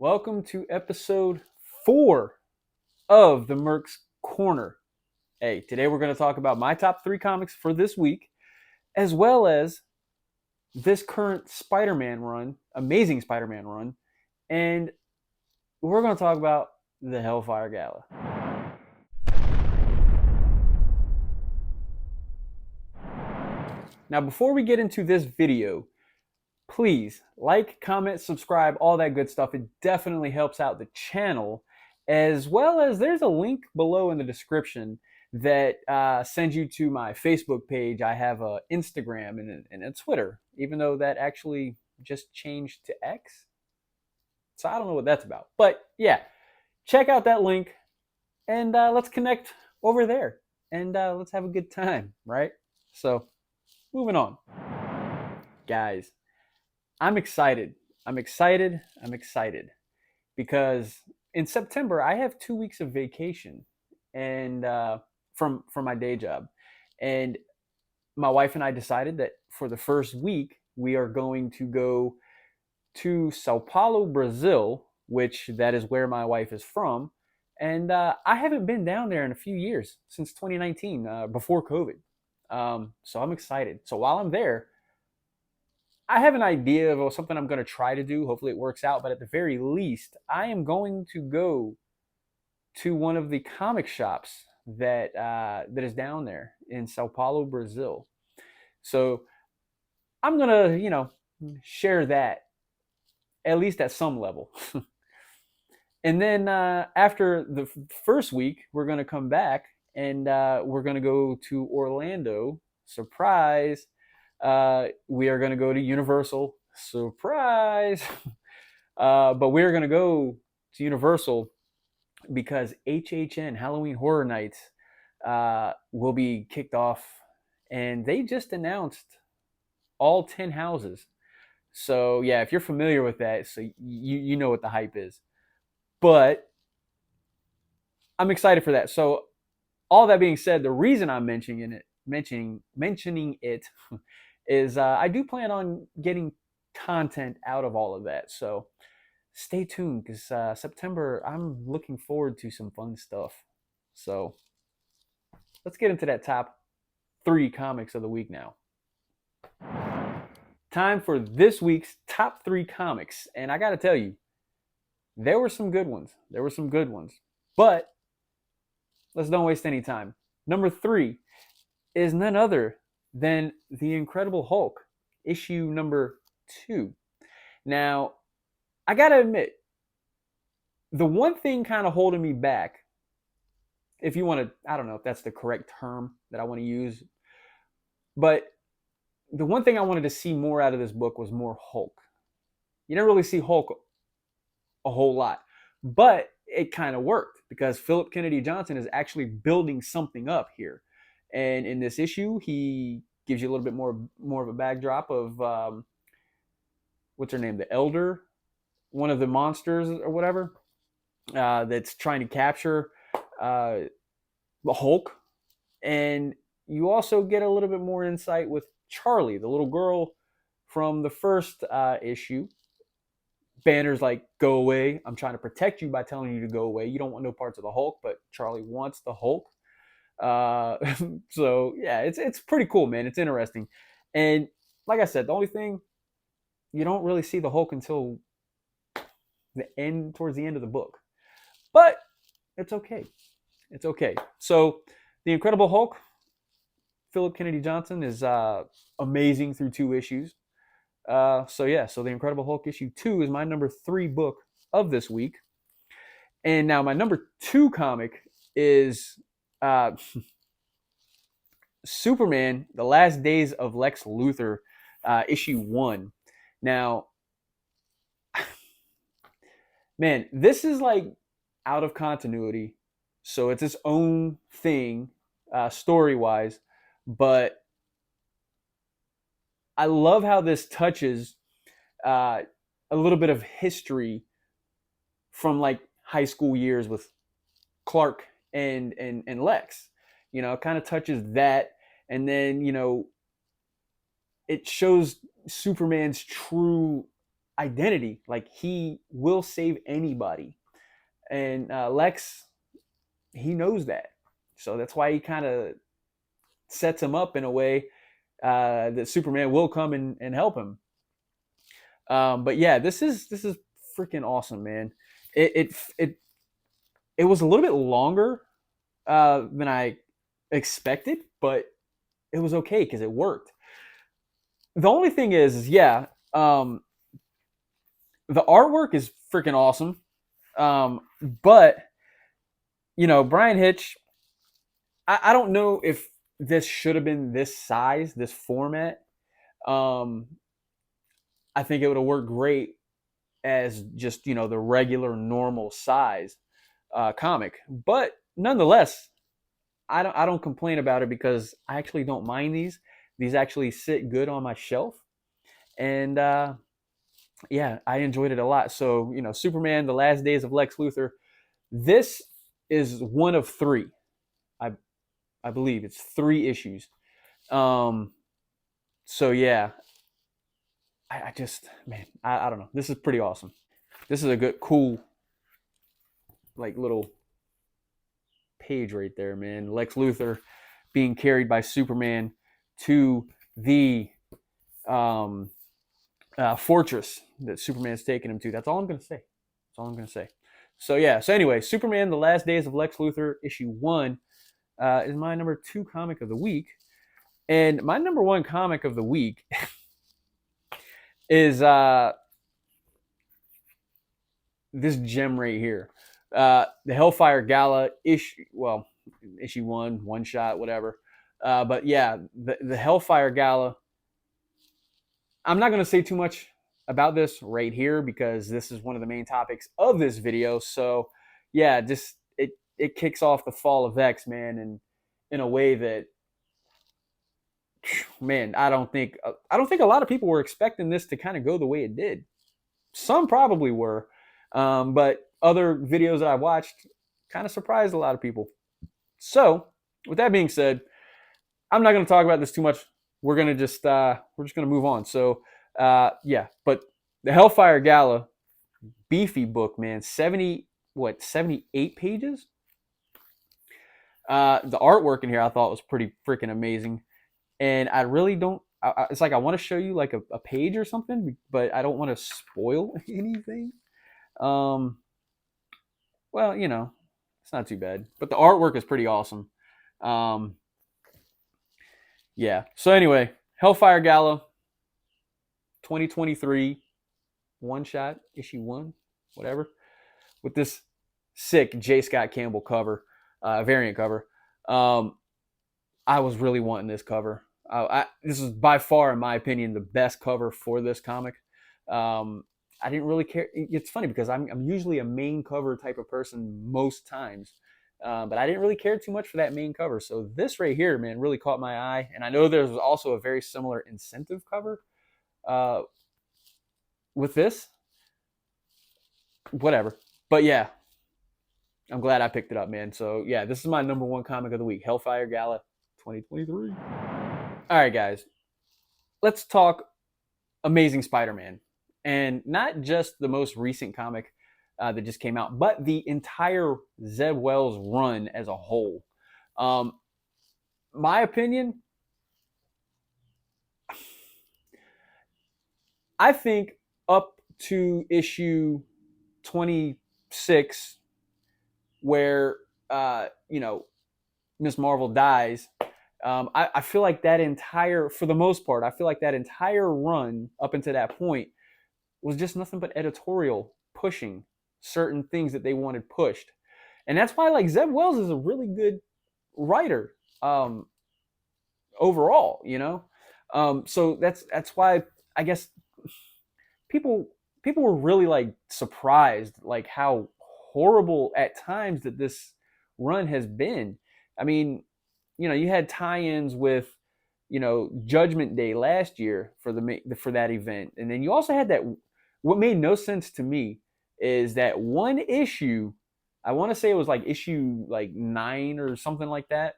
Welcome to episode 4 of the Mercs Corner. Hey, today we're going to talk about my top 3 comics for this week, as well as this current Spider-Man run, Amazing Spider-Man run, and we're going to talk about the Hellfire Gala. Now, before we get into this video, please like, comment, subscribe, all that good stuff. It definitely helps out the channel, as well as there's a link below in the description that sends you to my Facebook page. I have a Instagram and a Twitter, even though that actually just changed to X. So I don't know what that's about. But yeah, check out that link and let's connect over there and let's have a good time, right? So moving on. Guys, I'm excited. I'm excited because in September I have 2 weeks of vacation and from my day job, and my wife and I decided that for the first week we are going to go to Sao Paulo, Brazil, which that is where my wife is from, and I haven't been down there in a few years since 2019, before COVID. So I'm excited. So while I'm there, I have an idea of something I'm going to try to do. Hopefully it works out. But at the very least, I am going to go to one of the comic shops that is down there in Sao Paulo, Brazil. So I'm going to, share that at least at some level. And then after the first week, we're going to come back and we're going to go to Orlando. Surprise. We are going to go to Universal. Surprise. But we're going to go to Universal because HHN, Halloween Horror Nights, will be kicked off. And they just announced all 10 houses. So, yeah, if you're familiar with that, so you know what the hype is. But I'm excited for that. So, all that being said, the reason I'm mentioning it is I do plan on getting content out of all of that. So stay tuned because September, I'm looking forward to some fun stuff. So let's get into that top 3 comics of the week now. Time for this week's top 3 comics. And I got to tell you, there were some good ones. But let's don't waste any time. Number 3 is none other than The Incredible Hulk, issue number 2. Now, I gotta admit, the one thing kind of holding me back, if you want to, I don't know if that's the correct term that I want to use, but the one thing I wanted to see more out of this book was more Hulk. You never really see Hulk a whole lot, but it kind of worked because Philip Kennedy Johnson is actually building something up here. And in this issue, he gives you a little bit more of a backdrop of what's her name, the Elder, one of the monsters or whatever, that's trying to capture the Hulk. And you also get a little bit more insight with Charlie, the little girl from the first issue. Banner's like, go away. I'm trying to protect you by telling you to go away. You don't want no parts of the Hulk, but Charlie wants the Hulk. So yeah, it's pretty cool, man. It's interesting. And like I said, the only thing, you don't really see the Hulk until towards the end of the book, but it's okay. So the Incredible Hulk, Philip Kennedy Johnson, is amazing through 2 issues. So the Incredible Hulk issue 2 is my number 3 book of this week. And now my number 2 comic is Superman, The Last Days of Lex Luthor, issue 1. Now, man, this is like out of continuity, so it's its own thing, story-wise, but I love how this touches a little bit of history from like high school years with Clark and Lex. It kind of touches that, and then it shows Superman's true identity. Like, he will save anybody, and Lex, he knows that, so that's why he kind of sets him up in a way that Superman will come and help him. But yeah, this is freaking awesome, man. It was a little bit longer than I expected, but it was okay because it worked. The only thing is yeah, the artwork is freaking awesome. But Brian Hitch, I don't know if this should have been this size, this format. Um, I think it would have worked great as just the regular normal size comic. But nonetheless, I don't complain about it because I actually don't mind these. These actually sit good on my shelf, and yeah, I enjoyed it a lot. So Superman: The Last Days of Lex Luthor. This is one of three. I I believe it's 3 issues. Um, so yeah, I just, man, I don't know. This is pretty awesome. This is a good, cool, like, little page right there, man. Lex Luthor being carried by Superman to the um, fortress that Superman's taking him to. That's all I'm gonna say. That's all I'm gonna say. So yeah. So anyway, Superman: The Last Days of Lex Luthor, issue 1, is my number 2 comic of the week, and my number 1 comic of the week is this gem right here, the Hellfire Gala issue. Well, issue 1, one shot, whatever. But yeah, the Hellfire Gala. I'm not going to say too much about this right here because this is one of the main topics of this video. So yeah, just it kicks off the fall of X, man, and in a way that, man, I don't think a lot of people were expecting this to kind of go the way it did. Some probably were, but other videos that I watched kind of surprised a lot of people. So with that being said, I'm not going to talk about this too much. We're gonna just we're just gonna move on. So yeah, but the Hellfire Gala, beefy book, man. 78 pages. The artwork in here I thought was pretty freaking amazing, and I really don't. It's like I want to show you like a page or something, but I don't want to spoil anything. Well, it's not too bad, but the artwork is pretty awesome. Yeah. So anyway, Hellfire Gala 2023, one shot, issue 1, whatever, with this sick J. Scott Campbell cover, variant cover. I was really wanting this cover. This is by far, in my opinion, the best cover for this comic. I didn't really care. It's funny because I'm usually a main cover type of person most times. But I didn't really care too much for that main cover. So this right here, man, really caught my eye. And I know there's also a very similar incentive cover with this. Whatever. But yeah, I'm glad I picked it up, man. So yeah, this is my number 1 comic of the week, Hellfire Gala 2023. All right, guys. Let's talk Amazing Spider-Man. And not just the most recent comic that just came out, but the entire Zeb Wells run as a whole. My opinion, I think up to issue 26, where Miss Marvel dies, I feel like that entire, for the most part, I feel like that entire run up until that point was just nothing but editorial pushing certain things that they wanted pushed. And that's why, like, Zeb Wells is a really good writer overall, so that's why I guess people were really, like, surprised, like, how horrible at times that this run has been. I mean, you had tie-ins with Judgment Day last year for that event, and then you also had that. What made no sense to me is that one issue, I want to say it was like issue like 9 or something like that,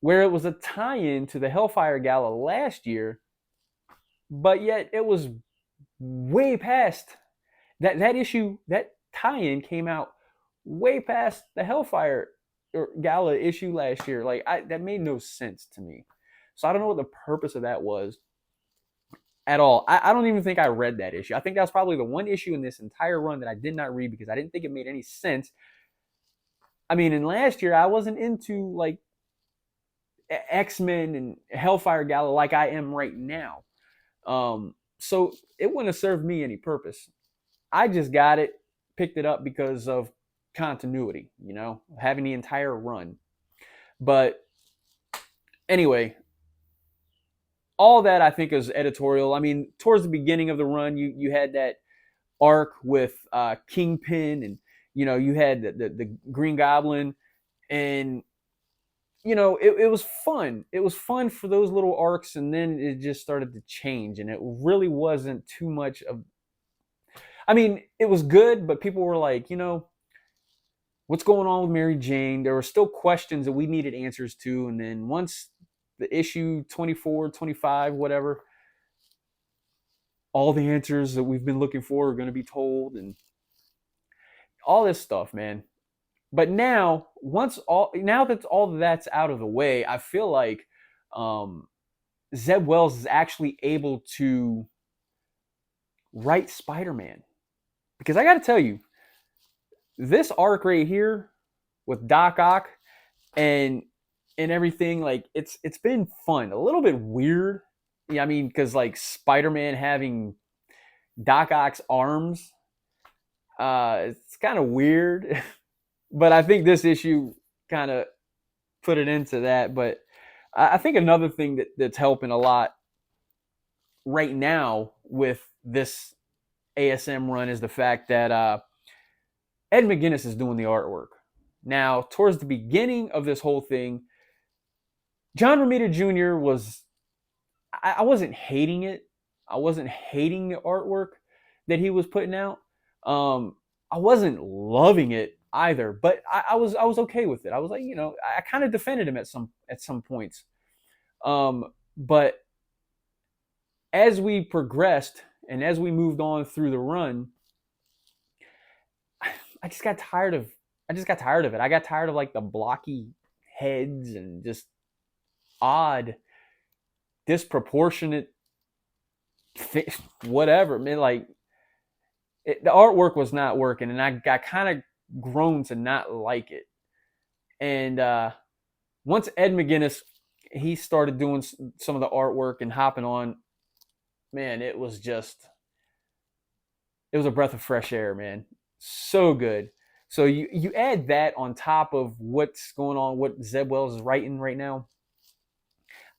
where it was a tie-in to the Hellfire Gala last year, but yet it was way past that issue. That tie-in came out way past the Hellfire Gala issue last year. Like that made no sense to me. So I don't know what the purpose of that was at all. I don't even think I read that issue. I think that was probably the one issue in this entire run that I did not read because I didn't think it made any sense. I mean, in last year, I wasn't into like X-Men and Hellfire Gala like I am right now. So it wouldn't have served me any purpose. I just got it, picked it up because of continuity, having the entire run. But anyway, all that I think is editorial. I mean, towards the beginning of the run, you had that arc with Kingpin, and you had the Green Goblin, and it was fun. It was fun for those little arcs, and then it just started to change, and it really wasn't too much of. I mean, it was good, but people were like, what's going on with Mary Jane? There were still questions that we needed answers to, and then once the issue 24, 25, whatever, all the answers that we've been looking for are going to be told, and all this stuff, man. But now that all that's out of the way, I feel like Zeb Wells is actually able to write Spider-Man. Because I got to tell you, this arc right here with Doc Ock and everything, like it's been fun. A little bit weird. Yeah, I mean, because like Spider-Man having Doc Ock's arms, it's kind of weird. But I think this issue kind of put it into that. But I think another thing that's helping a lot right now with this ASM run is the fact that Ed McGuinness is doing the artwork. Now, towards the beginning of this whole thing, John Romita Jr. I wasn't hating it. I wasn't hating the artwork that he was putting out. I wasn't loving it either, but I was okay with it. I was like, I kind of defended him at some points. But as we progressed and as we moved on through the run, I just got tired of it. I got tired of like the blocky heads and just odd, disproportionate whatever. Man, like the artwork was not working, and I got kind of grown to not like it. And once Ed McGuinness, he started doing some of the artwork and hopping on, man, it was a breath of fresh air, man. So good. So you add that on top of what's going on, what Zeb Wells is writing right now.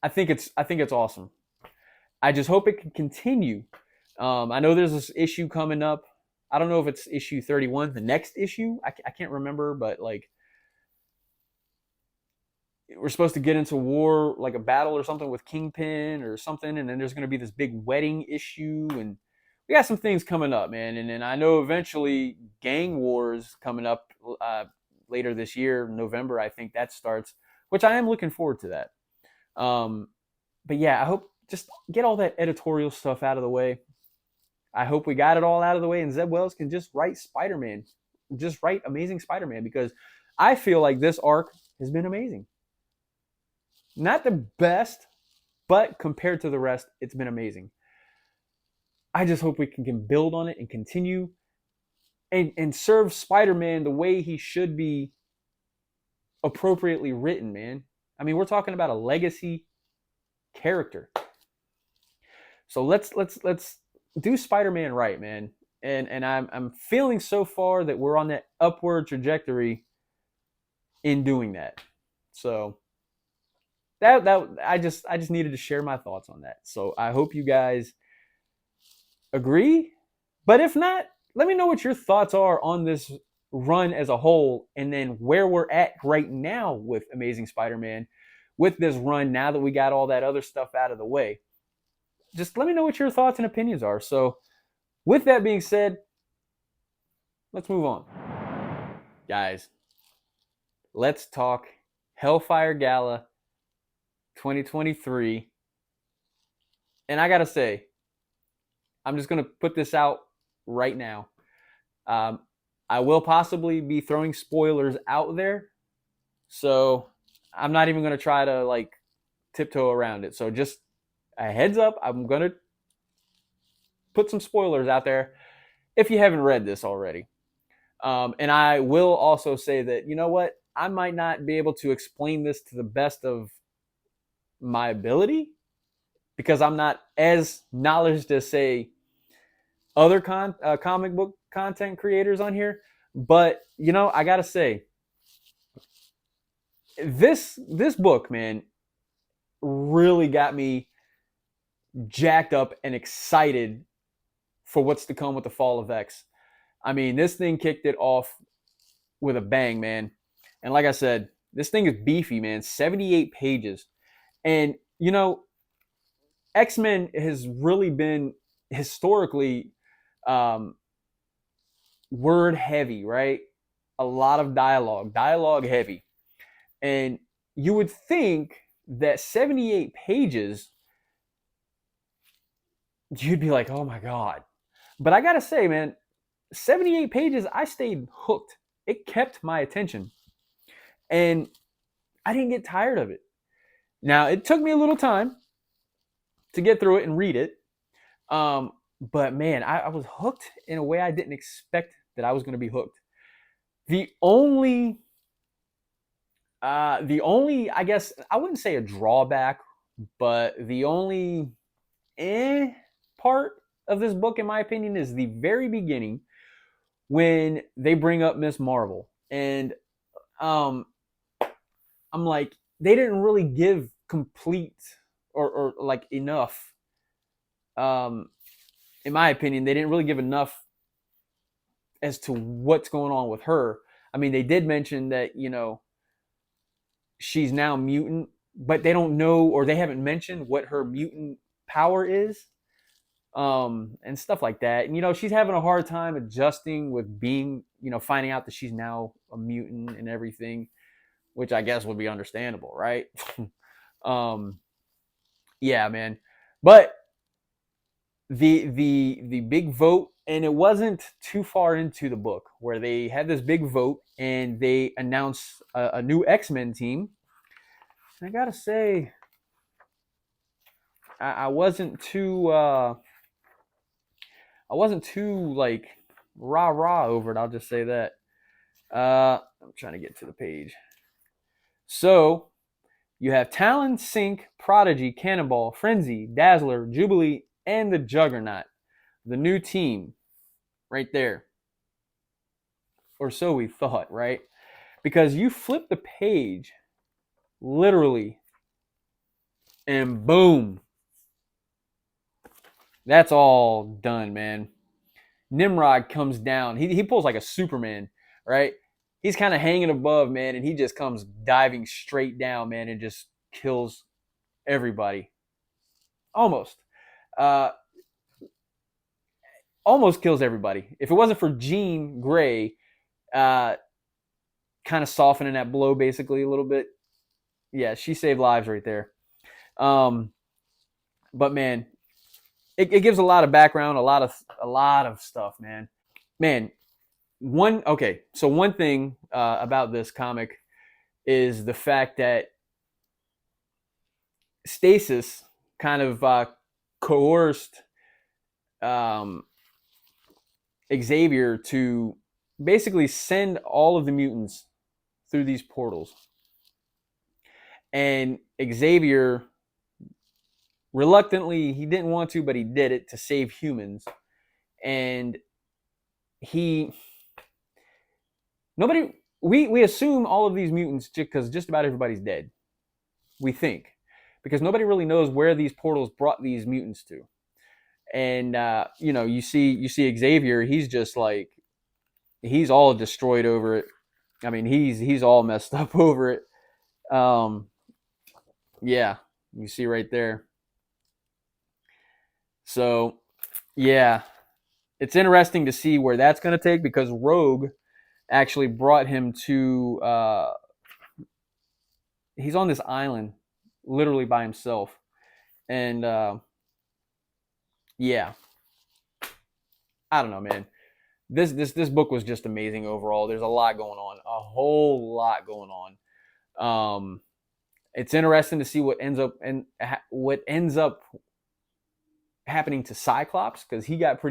I think it's awesome. I just hope it can continue. I know there's this issue coming up. I don't know if it's issue 31, the next issue. I can't remember, but like we're supposed to get into war, like a battle or something with Kingpin or something, and then there's going to be this big wedding issue, and we got some things coming up, man. And then I know eventually Gang Wars coming up later this year, November, I think that starts, which I am looking forward to that. But yeah, I hope just get all that editorial stuff out of the way. I hope we got it all out of the way, and Zeb Wells can just write Spider-Man, just write Amazing Spider-Man, because I feel like this arc has been amazing. Not the best, but compared to the rest, it's been amazing. I just hope we can build on it and continue and serve Spider-Man the way he should be appropriately written, man. I mean, we're talking about a legacy character. So let's do Spider-Man right, man. And I'm feeling so far that we're on that upward trajectory in doing that. So that I just needed to share my thoughts on that. So I hope you guys agree. But if not, let me know what your thoughts are on this run as a whole, and then where we're at right now with Amazing Spider-Man with this run, now that we got all that other stuff out of the way. Just let me know what your thoughts and opinions are. So with that being said, let's move on. Guys, let's talk Hellfire Gala 2023. And I gotta say, I'm just going to put this out right now. Um, I will possibly be throwing spoilers out there, so I'm not even going to try to like tiptoe around it. So just a heads up, I'm going to put some spoilers out there if you haven't read this already. And I will also say that, you know what? I might not be able to explain this to the best of my ability because I'm not as knowledgeable as, say, other comic book content creators on here. But, you know, I got to say, this book, man, really got me jacked up and excited for what's to come with the Fall of X. I mean, this thing kicked it off with a bang, man. And like I said, this thing is beefy, man. 78 pages. And, you know, X-Men has really been historically word heavy, right? A lot of dialogue heavy. And you would think that 78 pages, you'd be like, oh my God. But I got to say, man, 78 pages, I stayed hooked. It kept my attention. And I didn't get tired of it. Now, it took me a little time to get through it and read it. But man, I was hooked in a way I didn't expect that I was going to be hooked. The only, I guess, I wouldn't say a drawback, but the only part of this book, in my opinion, is the very beginning when they bring up Miss Marvel. And I'm like, they didn't really give complete or like enough. In my opinion, they didn't really give enough as to what's going on with her. I mean, they did mention that, you know, she's now mutant, but they don't know or they haven't mentioned what her mutant power is, and stuff like that. And, you know, she's having a hard time adjusting with being, you know, finding out that she's now a mutant and everything, which I guess would be understandable, right? Yeah, man. But the big vote, and it wasn't too far into the book where they had this big vote and they announced a new X-Men team. And I gotta say, I wasn't too like rah rah over it. I'll just say that. I'm trying to get to the page. So you have Talon, Sync, Prodigy, Cannonball, Frenzy, Dazzler, Jubilee, and the Juggernaut. The new team right there. Or so we thought, right? Because you flip the page literally and boom. That's all done, man. Nimrod comes down. He pulls like a Superman, right? He's kind of hanging above, man, and he just comes diving straight down, man, and just kills everybody. Almost. Uh, almost kills everybody. If it wasn't for Jean Grey, kind of softening that blow basically a little bit, yeah, she saved lives right there. But man, it gives a lot of background, a lot of stuff, man. Man, one thing about this comic is the fact that Stasis kind of coerced Xavier to basically send all of the mutants through these portals. And Xavier, reluctantly, he didn't want to, but he did it to save humans. And we assume all of these mutants because just about everybody's dead. We think. Because nobody really knows where these portals brought these mutants to. And you know, you see Xavier, he's just like, he's all destroyed over it. I mean, he's all messed up over it. Yeah, you see right there. So, yeah, it's interesting to see where that's going to take because Rogue actually brought him to. He's on this island, literally by himself, and yeah. I don't know, man. This book was just amazing overall. There's a lot going on, a whole lot going on. It's interesting to see what ends up happening to Cyclops, because he got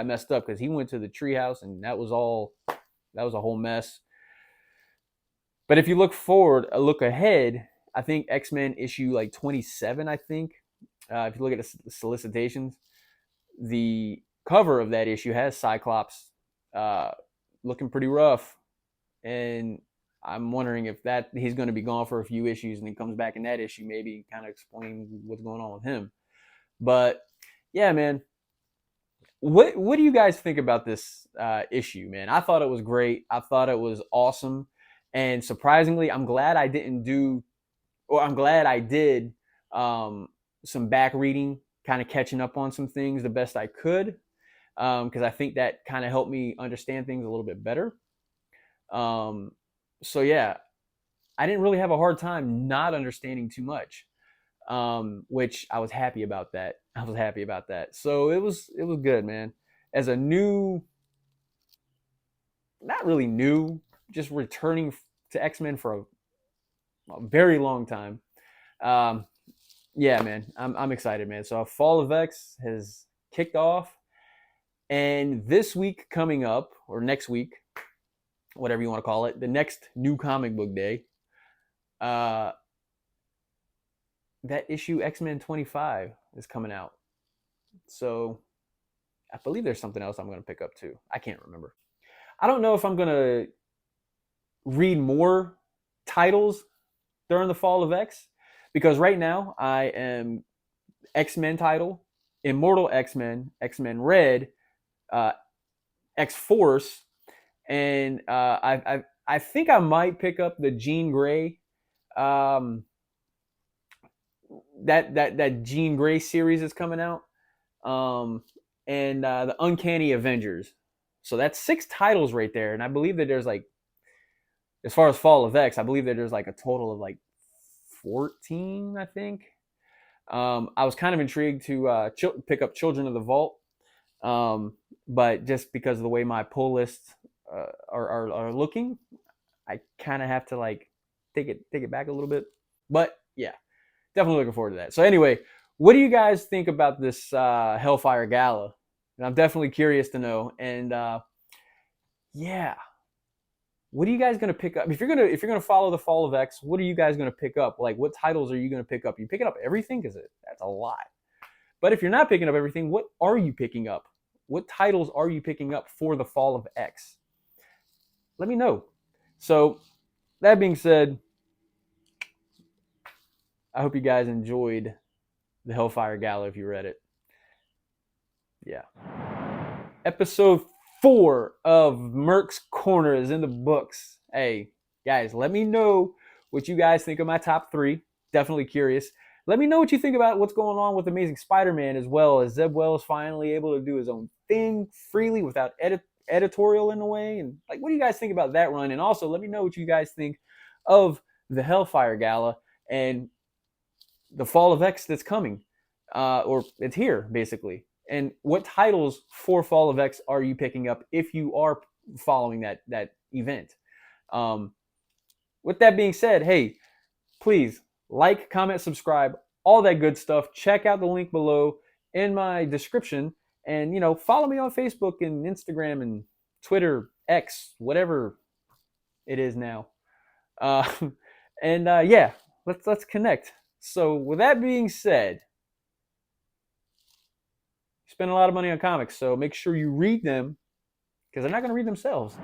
messed up because he went to the treehouse and that was a whole mess. But if you look forward, look ahead, I think X-Men issue like 27, I think, if you look at the solicitations, the cover of that issue has Cyclops uh, looking pretty rough, and I'm wondering if that he's going to be gone for a few issues and he comes back in that issue, maybe kind of explain what's going on with him. But yeah, man, what do you guys think about this issue, man? I thought it was great. I thought it was awesome, and surprisingly, I'm glad I did some back reading, kind of catching up on some things the best I could, because I think that kind of helped me understand things a little bit better. Um, so yeah, I didn't really have a hard time not understanding too much, which I was happy about that. I was happy about that. So it was good, man. As a new, not really new, just returning to X Men for a very long time. Um, yeah, man, I'm excited, man. So Fall of X has kicked off, and this week coming up, or next week, whatever you want to call it, the next new comic book day, uh, that issue X-Men 25 is coming out. So I believe there's something else I'm going to pick up too. I can't remember. I don't know if I'm going to read more titles during the Fall of X, because right now I am X-Men title, Immortal X-Men, X-Men Red, uh, X-Force, and I think I might pick up the Jean Grey, um, that Jean Grey series is coming out, um, and the Uncanny Avengers. So that's 6 titles right there, and I believe that there's like, as far as Fall of X, I believe that there's like a total of like 14, I think. I was kind of intrigued to pick up Children of the Vault, but just because of the way my pull lists are looking, I kind of have to like take it back a little bit. But yeah, definitely looking forward to that. So anyway, what do you guys think about this Hellfire Gala? And I'm definitely curious to know. And yeah, what are you guys gonna pick up? If you're gonna follow the Fall of X, what are you guys gonna pick up? Like, what titles are you gonna pick up? You picking up everything? Because that's a lot. But if you're not picking up everything, what are you picking up? What titles are you picking up for the Fall of X? Let me know. So that being said, I hope you guys enjoyed the Hellfire Gala if you read it. Yeah. Episode 4 of Mercs Corner is in the books. Hey, guys, let me know what you guys think of my top 3. Definitely curious. Let me know what you think about what's going on with Amazing Spider-Man, as well as Zeb Wells finally able to do his own thing freely without editorial in the way. And like, what do you guys think about that run? And also, let me know what you guys think of the Hellfire Gala and the Fall of X that's coming, or it's here basically. And what titles for Fall of X are you picking up if you are following that event? Um, with that being said, hey, please like, comment, subscribe, all that good stuff. Check out the link below in my description, and follow me on Facebook and Instagram and Twitter, X, whatever it is now. Uh, and yeah, let's connect. So with that being said, spend a lot of money on comics, so make sure you read them, because they're not going to read themselves.